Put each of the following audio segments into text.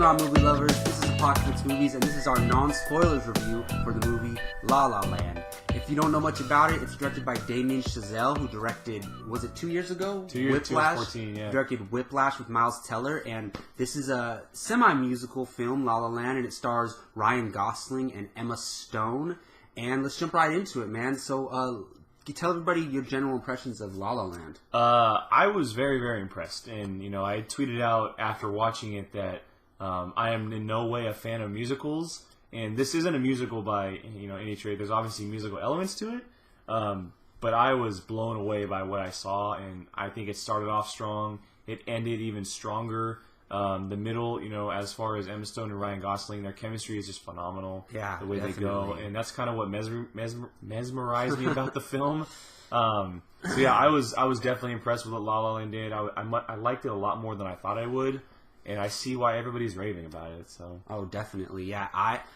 on, movie lovers? This is Apocalypse Movies, and this is our non-spoilers review for the movie La La Land. If you don't know much about it, it's directed by Damien Chazelle, who directed, was it 2 years ago? 2 years, Whiplash. 2014, yeah. Directed Whiplash with Miles Teller, and this is a semi-musical film, La La Land, and it stars Ryan Gosling and Emma Stone. And let's jump right into it, man. So, tell everybody your general impressions of La La Land. I was very, very impressed, and I tweeted out after watching it that I am in no way a fan of musicals, and this isn't a musical by any trade. There's obviously musical elements to it, but I was blown away by what I saw, and I think it started off strong. It ended even stronger. The middle, as far as Emma Stone and Ryan Gosling, their chemistry is just phenomenal. Yeah, the way definitely. they go, and that's kind of what mesmerized me about the film. So yeah, I was definitely impressed with what La La Land did. I liked it a lot more than I thought I would, and I see why everybody's raving about it. So definitely, yeah.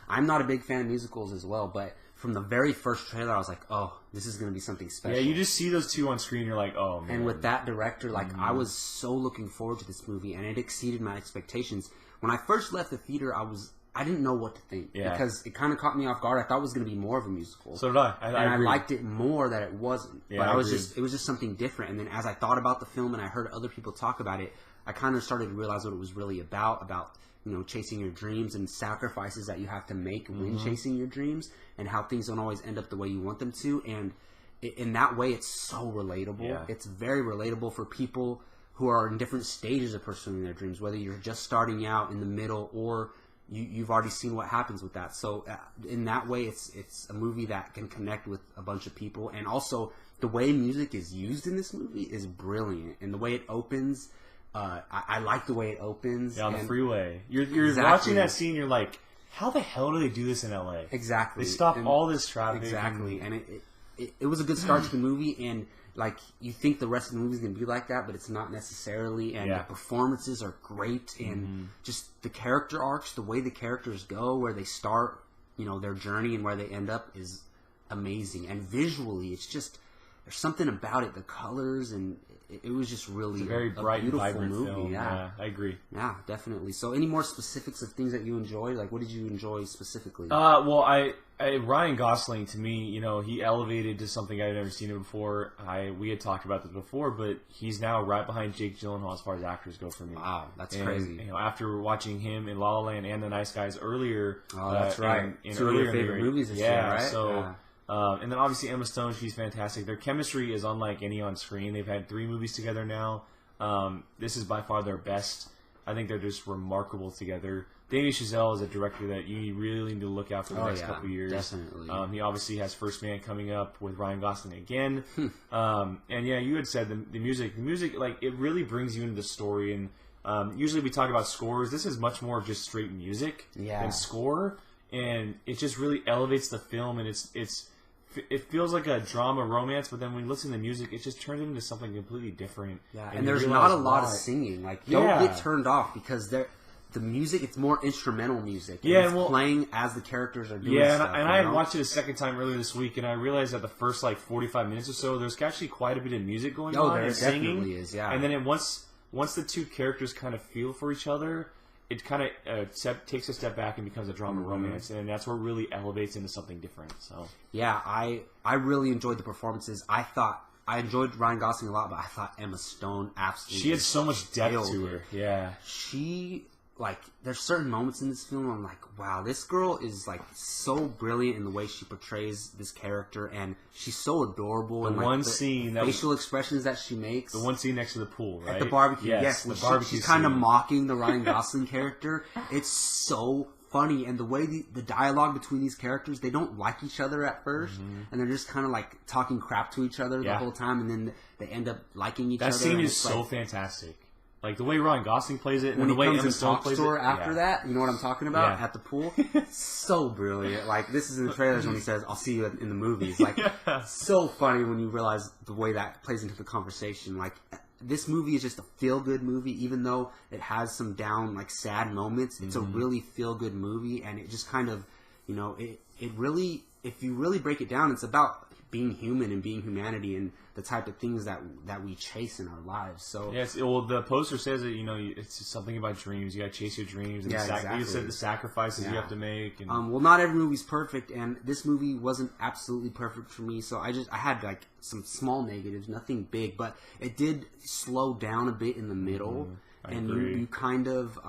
I'm not a big fan of musicals as well, but from the very first trailer, I was like, oh, this is going to be something special. Yeah, you just see those two on screen, you're like, oh, man. And with that director, I was so looking forward to this movie, and it exceeded my expectations. When I first left the theater, I didn't know what to think, because it kind of caught me off guard. I thought it was going to be more of a musical. So did I. I liked it more that it wasn't. Yeah, but it was just something different. And then as I thought about the film and I heard other people talk about it, I kind of started to realize what it was really about chasing your dreams and sacrifices that you have to make when chasing your dreams, and how things don't always end up the way you want them to. And in that way, it's so relatable. Yeah. It's very relatable for people who are in different stages of pursuing their dreams, whether you're just starting out, in the middle, or you've already seen what happens with that. So in that way, it's a movie that can connect with a bunch of people. And also, the way music is used in this movie is brilliant. And the way it opens, I like the way it opens. Yeah, on the freeway. You're watching that scene, you're like, how the hell do they do this in LA? Exactly. They stop all this traffic. Exactly. And it was a good start to the movie, and you think the rest of the movie is going to be like that, but it's not necessarily. And the performances are great, and just the character arcs, the way the characters go, where they start, their journey and where they end up is amazing. And visually, it's just, there's something about it, the colors, and it was just really a very bright, beautiful vibrant movie. film. Yeah, I agree. Yeah, definitely. So, any more specifics of things that you enjoyed? What did you enjoy specifically? Well, Ryan Gosling, to me, he elevated to something I'd never seen him before. We had talked about this before, but he's now right behind Jake Gyllenhaal as far as actors go for me. Wow, that's crazy. After watching him in La La Land and The Nice Guys earlier, that's right. Two of your favorite movies this year, right? So. And then obviously Emma Stone, she's fantastic. Their chemistry is unlike any on screen. They've had 3 movies together now. This is by far their best. I think they're just remarkable together. Damien Chazelle is a director that you really need to look out for the next couple years. Definitely. He obviously has First Man coming up with Ryan Gosling again. And yeah, you had said the music, it really brings you into the story. And usually we talk about scores. This is much more of just straight music than score. And it just really elevates the film, and it feels like a drama romance, but then when you listen to the music, it just turns into something completely different. Yeah, and there's not a lot of singing. Don't get turned off, because the music, it's more instrumental music. And it's playing as the characters are doing stuff. And I had watched it a second time earlier this week, and I realized that the first 45 minutes or so, there's actually quite a bit of music going on. There and definitely singing. is, yeah. And then once the two characters kind of feel for each other, it kind of takes a step back and becomes a drama romance, and that's where it really elevates into something different. So yeah, I really enjoyed the performances. I enjoyed Ryan Gosling a lot, but I thought Emma Stone absolutely. She had so much depth to her. Yeah, she there's certain moments in this film I'm like, wow, this girl is so brilliant in the way she portrays this character, and she's so adorable. The one scene, facial expressions that she makes. The one scene next to the pool, right? At the barbecue, yes. The barbecue she's kind of mocking the Ryan Gosling character. It's so funny, and the way the dialogue between these characters, they don't like each other at first, and they're just kind of talking crap to each other the whole time, and then they end up liking each other. That scene is so fantastic. The way Ryan Gosling plays it, and when the way Emma Stone Stone plays to her it. after that, you know what I'm talking about? At the pool. So brilliant. This is in the trailers when he says, I'll see you in the movies. So funny when you realize the way that plays into the conversation. This movie is just a feel-good movie, even though it has some down, sad moments. It's a really feel-good movie, and it just kind of, it really, if you really break it down, it's about being human and being humanity and the type of things that we chase in our lives. So yes, well, the poster says that it's something about dreams. You got to chase your dreams. And exactly. You said the sacrifices you have to make. And well, not every movie's perfect, and this movie wasn't absolutely perfect for me. So I had like some small negatives, nothing big, but it did slow down a bit in the middle, and you kind of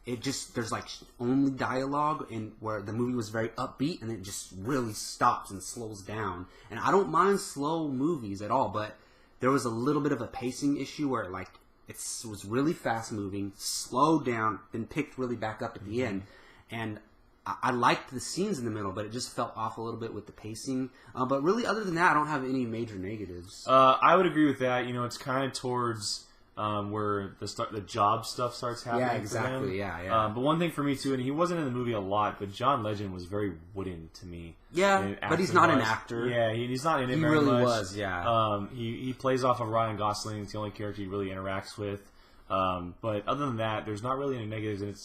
it just there's like only dialogue, and where the movie was very upbeat, and it just really stops and slows down. And I don't mind slow movies at all, but there was a little bit of a pacing issue where like it was really fast moving, slowed down, then picked really back up at the end. And I liked the scenes in the middle, but it just fell off a little bit with the pacing. But really, other than that, I don't have any major negatives. I would agree with that. It's kind of towards where the job stuff starts happening. Yeah, exactly. For them. Yeah. But one thing for me too, and he wasn't in the movie a lot, but John Legend was very wooden to me. Yeah, but he's not an actor. Yeah, he's not in it very really much. Was. Yeah. He plays off of Ryan Gosling. It's the only character he really interacts with. But other than that, there's not really any negatives, and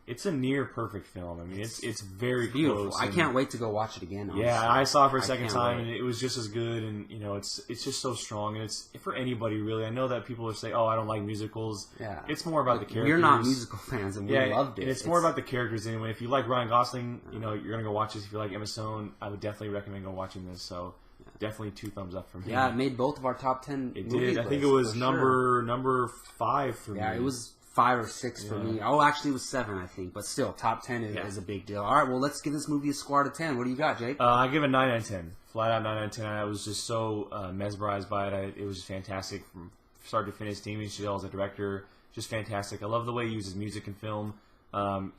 it's a near perfect film. I mean, it's very beautiful. close. I can't wait to go watch it again. Honestly. Yeah, I saw it for a second time, and it was just as good. And it's just so strong, and it's for anybody really. I know that people are saying, "Oh, I don't like musicals." Yeah, it's more about the characters. We're not musical fans, and we loved it. And it's more about the characters anyway. If you like Ryan Gosling, you're gonna go watch this. If you like Emma Stone, I would definitely recommend go watching this. So. Definitely 2 thumbs up for me. Yeah, it made both of our top 10. It did. I think it was number 5 for me. Yeah, it was 5 or 6 for me. Oh, actually, it was 7, I think. But still, top 10 is a big deal. All right, well, let's give this movie a score out of 10. What do you got, Jake? I give it 9 out of 10. Flat out 9 out of 10. I was just so mesmerized by it. It was just fantastic from start to finish. Damien Chazelle as a director, just fantastic. I love the way he uses music in film.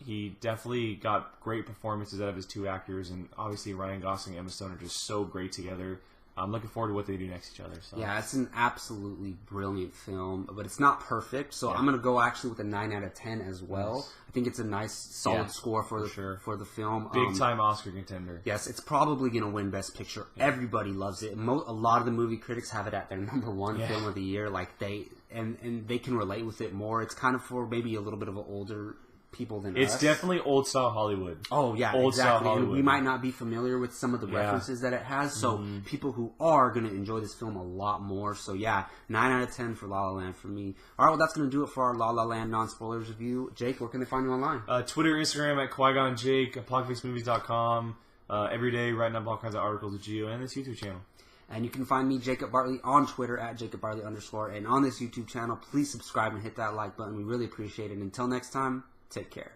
He definitely got great performances out of his 2 actors, and obviously Ryan Gosling and Emma Stone are just so great together. I'm looking forward to what they do next to each other. So. Yeah, it's an absolutely brilliant film, but it's not perfect, so I'm going to go actually with a 9 out of 10 as well. Nice. I think it's a nice, solid score for the film. Big-time Oscar contender. Yes, it's probably going to win Best Picture. Yeah. Everybody loves it. A lot of the movie critics have it at their number 1 film of the year. Like they can relate with it more. It's kind of for maybe a little bit of an older people than us. It's definitely old style Hollywood. Oh yeah, old exactly. Style Hollywood. And we might not be familiar with some of the references that it has, so people who are going to enjoy this film a lot more. So yeah, 9 out of 10 for La La Land for me. All right, well that's going to do it for our La La Land non-spoilers review. Jake, where can they find you online? Twitter, Instagram at Qui-Gon Jake, apocalypsemovies.com. Every day writing up all kinds of articles with Gio, and this YouTube channel. And you can find me, Jacob Bartley, on Twitter at JacobBartley_. And on this YouTube channel, please subscribe and hit that like button. We really appreciate it. Until next time, take care.